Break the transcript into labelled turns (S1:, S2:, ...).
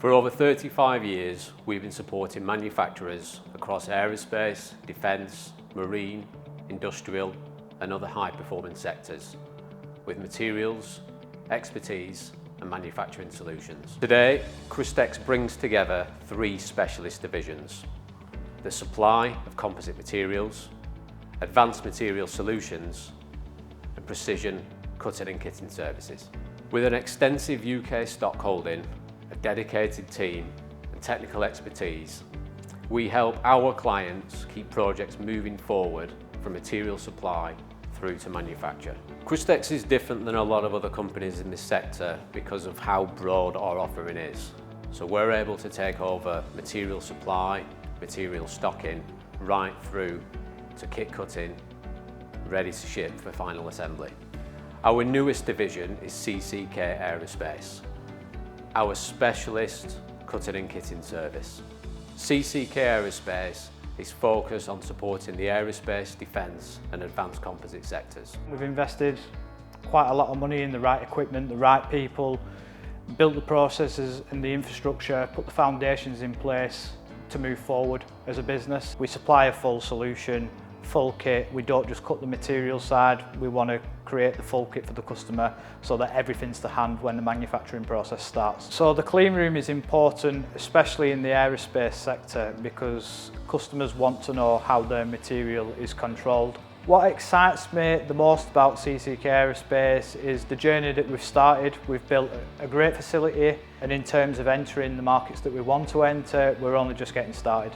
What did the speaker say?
S1: For over 35 years, we've been supporting manufacturers across aerospace, defence, marine, industrial and other high-performance sectors with materials, expertise and manufacturing solutions. Today, Cristex brings together three specialist divisions: the supply of composite materials, advanced material solutions and precision cutting and kitting services. With an extensive UK stock holding, a dedicated team and technical expertise, we help our clients keep projects moving forward from material supply through to manufacture. Cristex is different than a lot of other companies in this sector because of how broad our offering is. So we're able to take over material supply, material stocking, right through to kit cutting, ready to ship for final assembly. Our newest division is CCK Aerospace, our specialist cutting and kitting service. CCK Aerospace is focused on supporting the aerospace, defence and advanced composite sectors.
S2: We've invested quite a lot of money in the right equipment, the right people, built the processes and the infrastructure, put the foundations in place to move forward as a business. We supply a full solution, full kit. We don't just cut the material side, we want to create the full kit for the customer so that everything's to hand when the manufacturing process starts. So the clean room is important, especially in the aerospace sector, because customers want to know how their material is controlled. What excites me the most about CCK Aerospace is the journey that we've started. We've built a great facility, and in terms of entering the markets that we want to enter, we're only just getting started.